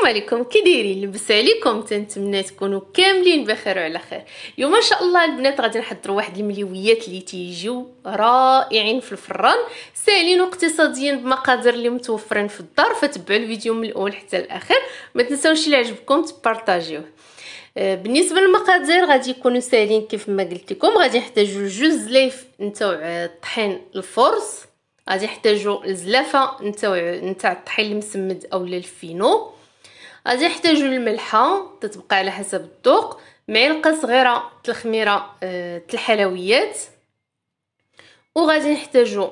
السلام عليكم، كي دايرين؟ لبس عليكم، تنتمنى تكونوا كاملين بخير وعلى خير. اليوم ان شاء الله البنات غادي نحضروا واحد المليويات اللي تيجيو رائعين في الفران، ساهلين واقتصاديين بمقادير اللي متوفرين في الدار. فتبعوا الفيديو من الاول حتى الاخر، ما تنساوش اللي عجبكم تبارطاجيوه. بالنسبه للمقادير غادي يكونوا ساهلين كيف ما قلت لكم. غادي نحتاجوا جوج زلايف نتاع الطحين الفورس، غادي نحتاجوا الزلافه نتاع الطحين المسمد اولا الفينو، غادي نحتاجوا الملحه تتبقى على حسب الذوق، معلقه صغيره الخميره الحلويات، وغادي نحتاجوا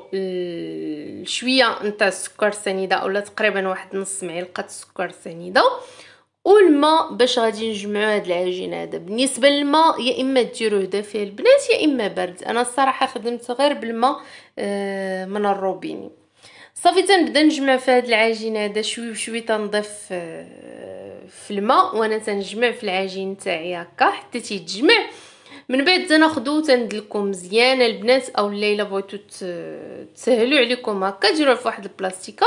شويه نتاع السكر سنيده اولا تقريبا واحد نص معلقه سكر سنيده، والماء باش غادي نجمعوا هاد العجينه هذا. بالنسبه للماء يا اما ديروه دافي البنات يا اما بارد، انا الصراحه خدمت غير بالماء من الروبيني. صافي تنبدا نجمع في هاد العجينه هذا شوي بشوي، تنضيف في الماء وانا تنجمع في العجين تاعي هكا حتى تيتجمع. من بعد تناخذو تندلكو مزيان البنات، او الليله بغيتو تسهلوا عليكم هكا ديروه في واحد البلاستيكه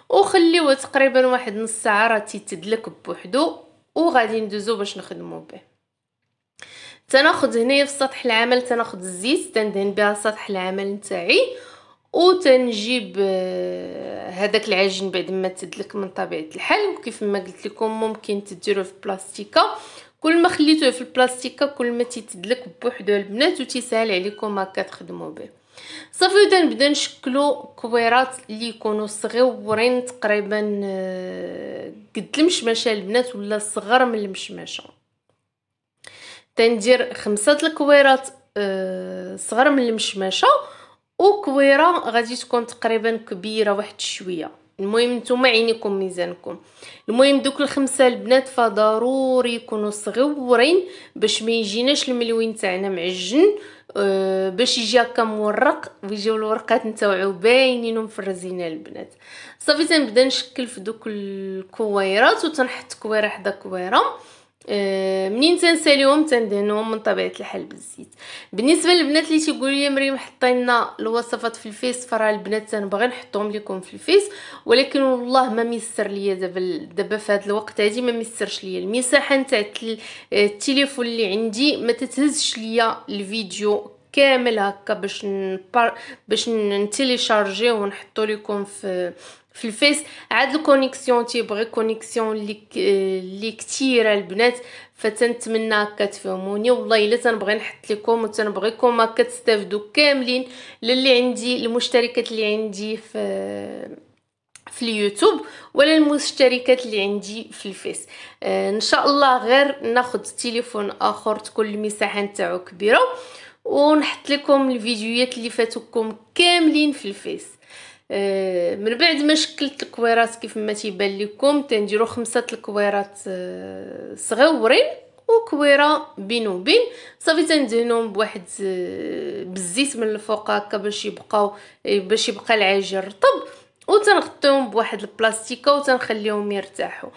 وخليوه تقريبا واحد نص ساعه راه تيتدلك بوحدو، وغادي ندوزو باش نخدمو به. تناخذ هنايا في سطح العمل تناخذ الزيت تندهن بها سطح العمل نتاعي، وتنجيب هذاك العجين بعد ما تدلك من طبيعه الحال. كيف ما قلت لكم ممكن تديروه في بلاستيكه، كل ما خليتوه في البلاستيكه كل ما تيتدلك بوحدو البنات وتيسهل عليكم هكا تخدموا به. صافي تنبدا نشكلو كويرات اللي يكونوا صغيورين تقريبا قد المشمشه البنات ولا صغر من المشمشه. تندير 5 الكويرات صغر من المشمشه، وكويره غادي تكون تقريبا كبيره واحد شويه. المهم نتوما عينيكم ميزانكم. المهم دوك الخمسه البنات فضروري يكونوا صغيورين باش ما يجيناش الملوين تاعنا معجن، باش يجي هكا مورق ويجيو الورقات نتاعو باينين ومفرزين البنات. صافي تنبدا نشكل في دوك الكويرات وتنحط كويره حدا كويره. منين تنساليهم تندهنهم من طبيعه الحال بالزيت. بالنسبه للبنات اللي تيقولوا لي مريم حطينا الوصفات في الفيس، فراه البنات تنبغي نحطهم لكم في الفيس، ولكن والله ما ميسر ليا دابا في هذا الوقت هذه ما ميسرش ليا المساحه نتاع التليفون اللي عندي، ما تتهزش ليا الفيديو كامل هكا باش نتيليشارجيه ونحطو لكم في الفيس. عاد الكونيكسيون تيبغي كونيكسيون اللي كثيره البنات، فتنتمنى هكا تفهموني. والله الا تنبغي نحط لكم وتنبغيكم هكا تستافدوا كاملين للي عندي المشتركات اللي عندي في اليوتيوب ولا المشتركات اللي عندي في الفيس. ان شاء الله غير ناخذ تليفون اخر تكون المساحه نتاعو كبيره ونحط لكم الفيديوهات اللي فاتوكم كاملين في الفيس. من بعد ما شكلت الكويرات كيف ما تيبان لكم تنديروا 5 الكويرات صغيورين وكويره بين وبين. صافي تندهنهم بواحد بالزيت من الفوق هكا باش يبقى العجين رطب، وتنغطيهم بواحد البلاستيكه وتنخليهم يرتاحوا.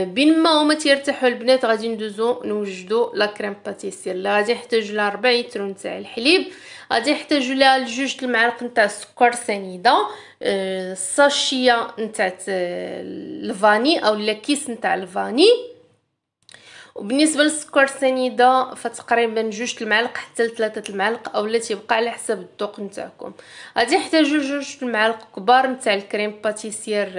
بين ما هما تيرتاحوا البنات غادي نوجدوا لا كريم باتيسير اللي غادي نحتاجوا لها 4 لتر نتاع الحليب، غادي نحتاجوا لها 2 المعالق نتاع السكر سنيده، الساشيه نتاع الفاني او كيس نتاع الفاني. وبالنسبه للسكر سنيده فتقريبا 2 المعالق حتى 3 المعالق اولا تيبقى على حسب الذوق نتاعكم. غادي نحتاجوا 2 المعالق كبار نتاع الكريم باتيسير.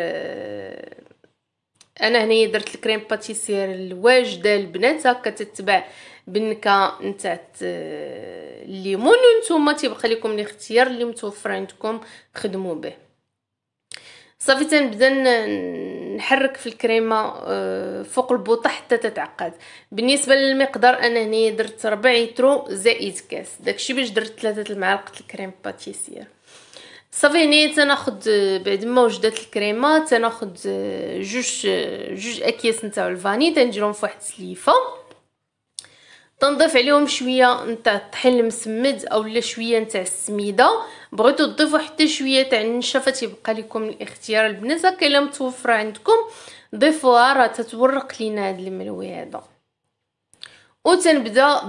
انا هنايا درت الكريم باتيسير الواجده البنات هكا تتبع بالنكهه نتاع الليمون، وانتم تيبقى لكم الاختيار اللي متوفر عندكم خدموا به. صافي تنبدا نحرك في الكريمه فوق البوطه حتى تتعقد. بالنسبه للمقدار انا هنايا درت 4 لتر زائد كاس، داكشي باش درت 3 المعالق الكريم باتيسير. صافي هنايا تناخذ بعد ما وجدت الكريمه تناخذ جوج اكياس نتاع الفاني تنديرهم في واحد السليفه، تنضيف عليهم شويه نتاع الطحين المسمد اولا شويه نتاع السميده. بغيتو تضيفوا حتى شويه تاع النشا فتيبقى لكم الاختيار البنات، هكا الا متوفره عندكم ضيفوها راه تتورق لينا هاد الملوي هذا. وتنبدا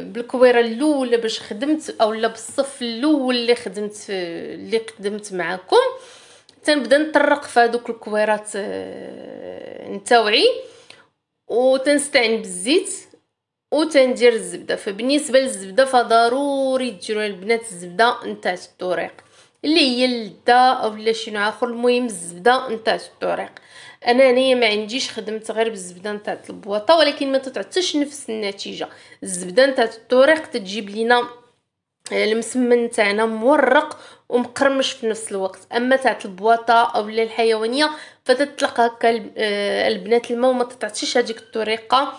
بالكويره الاولى باش خدمت اولا بالصف الاول اللي قدمت معكم. تنبدا نطرق في هذوك الكويرات نتاوعي وتنستعين بالزيت وتندير الزبده. فبالنسبه للزبده فضروري ديروا البنات الزبده نتاع الطريق اللي هي اللذة اولا شي نوع اخر، المهم الزبده نتاع الطريق. انايا ما عنديش، خدمت غير بالزبده نتاع البواطه، ولكن ما تتعطيش نفس النتيجه. الزبده نتاع الطريق تجيب لينا المسمن تاعنا مورق ومقرمش في نفس الوقت، اما تاع البواطه اولا الحيوانيه فتطلق هكا البنات الماء وما تتعطيش هذيك الطريقه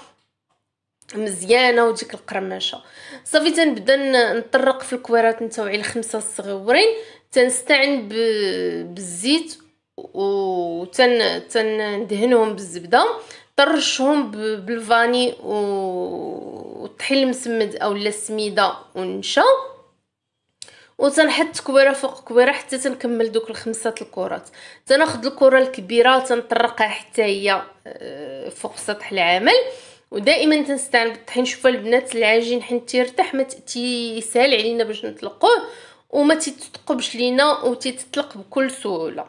مزيانه وديك القرمشه. صافي تنبدا نطرق في الكويرات نتاوعي الخمسه الصغيورين، تنستعن بالزيت تندهنهم بالزبده، ترشهم بالفاني والطحين المسمد اولا السميده والنشا، وتنحط كويره فوق كويره حتى تنكمل دوك الخمسه الكرات. تناخذ الكره الكبيره تنطرقها حتى هي فوق سطح العمل، ودائما تنستعن بالطحين. شوفوا البنات العجين حين تيرتاح ما تيسهل علينا باش نطلقوه وما تتقبش لينا وتتطلق بكل سهوله.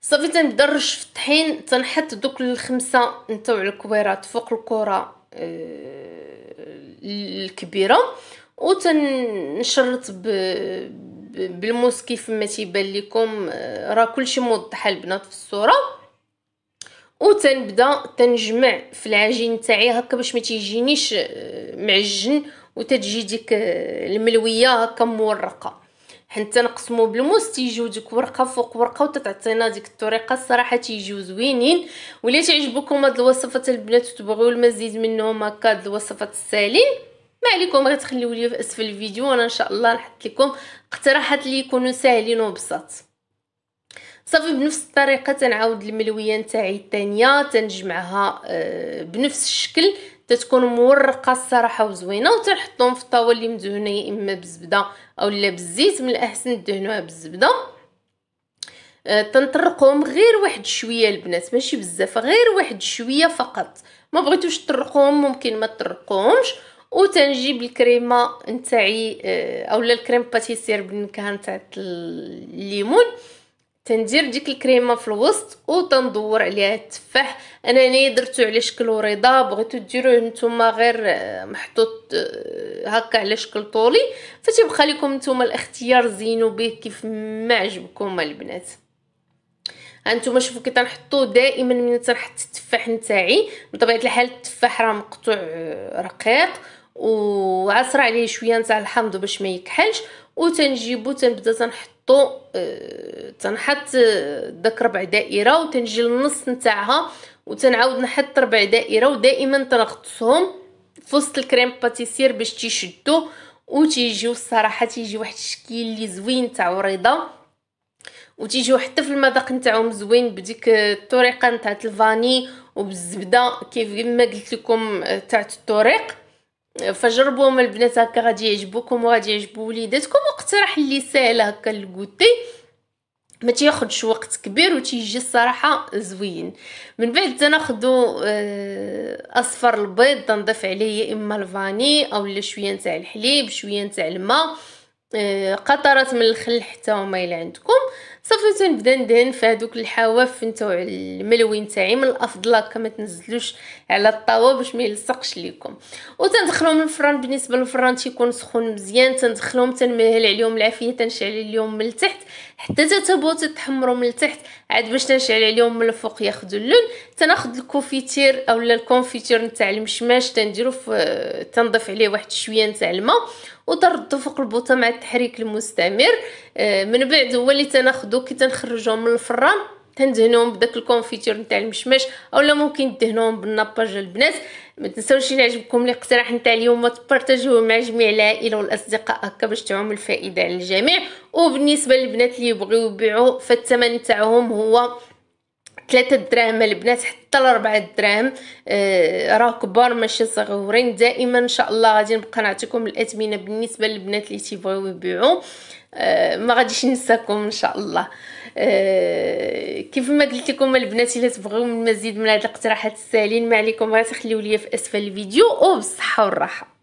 صافي تنبدا نرش في الطحين، تنحط دوك الخمسه نتاع الكويرات فوق الكره الكبيره وتنشرط بالموس كيف ما تيبان لكم، راه كلشي موضح البنات في الصوره. وتنبدا تنجمع في العجين تاعي هكا باش ما تيجينيش معجن وتجي ديك الملويه هكا مورقه. حتى نقسمو بالموس تيجيو ديك ورقه فوق ورقه وتتعطينا ديك الطريقه. الصراحه تيجيو زوينين. ولا تعجبكم هاد الوصفات البنات وتبغيو المزيد منهم هكا هاد الوصفات الساهلين، ما عليكم غير تخليو لي في اسفل الفيديو وانا ان شاء الله نحط لكم اقتراحات اللي يكونوا ساهلين وبساط. صافي بنفس الطريقه تنعاود الملويه نتاعي الثانيه تنجمعها بنفس الشكل تتكون مورقه الصراحه وزوينه، وتنحطهم في الطاوله اللي مدهونه يا اما بالزبده اولا بالزيت. من الاحسن دهنوها بالزبده. تنطرقهم غير واحد شويه البنات، ماشي بزاف، غير واحد شويه فقط. ما بغيتوش تطرقوهم ممكن ما تطرقوهمش. وتنجيب الكريمه نتاعي اولا الكريم باتيسير بالنكهه نتاع الليمون، تندير ديك الكريمه في الوسط وتندور عليها التفاح. انا درتو على شكل وريضه، بغيتو ديروه نتوما غير محطوط هكا على شكل طولي، فتيبقى لكم نتوما الاختيار، زينوا به كيف ما عجبكم البنات. هانتوما شوفوا كي تنحطو دائما من تنحط التفاح نتاعي بطبيعه الحال التفاح راه مقطوع رقيق وعصر عليه شويه نتاع الحامض باش ما يكحلش، وتنجيبو تنبدا تنحط داك ربع دائره وتنجي للنص نتاعها وتنعاود نحط ربع دائره، ودائما تنغطسهم في وسط الكريم باتيسير باش تيشدوا وتيجيو الصراحه تيجي واحد الشكل اللي زوين تاع وريضه، وتيجيو حتى في المذاق نتاعهم زوين بديك الطريقه نتاع الفاني وبالزبده كيف ما قلت لكم تاع الطريق. فجربوهم البنات هكا غادي يعجبوكم وغادي يعجبوا وليداتكم. واقتراح اللي ساهل هكا للغوتي ما تياخذش وقت كبير وتيجي الصراحه زوين. من بعد تناخذوا اصفر البيض تنضيف عليه يا اما الفاني اولا شويه نتاع الحليب شويه نتاع الماء قطرات من الخل حتى هما الا عندكم. صافي تنبدا ندهن في هذوك الحواف نتاع الملوي نتاعي. من الافضل هكا ما تنزلوش على الطاوه باش ما يلصقش لكم. وتندخلهم الفران. بالنسبه للفران تيكون سخون مزيان، تندخلهم تنمهل عليهم العافيه، تنشعل عليهم من التحت حتى تتبو تتحمروا من التحت عاد باش تنشعل عليهم من الفوق ياخذوا اللون. تناخذ الكوفيتير اولا الكونفيتير نتاع المشماش تنديرو تنضيف عليه واحد شويه نتاع الماء وتردو فوق البوطه مع التحريك المستمر. من بعد هو اللي تناخذو كي تنخرجوهم من الفران تندهنوهم بداك الكونفيتير نتاع المشماش اولا ممكن تدهنوهم بالناباج البنات. ما تنساوش الى عجبكم الاقتراح نتاع اليوم تبارطاجيوه مع جميع العائله والاصدقاء هكا باش تعم الفائده على الجميع. وبالنسبه للبنات اللي يبغيو يبيعوا فالثمن تاعهم هو 3 دراهم البنات حتى ل 4 دراهم. راه كبار ماشي صغيورين. دائما ان شاء الله غادي نبقى نعطيكم الاثمنه بالنسبه للبنات اللي تيبغيو يبيعوا. ما غاديش ننساكم ان شاء الله. كيف ما قلت لكم البنات الا تبغيو من مزيد من هاد الاقتراحات الساهلين ما عليكم غير تخليو لي في اسفل الفيديو وبالصحه والراحه.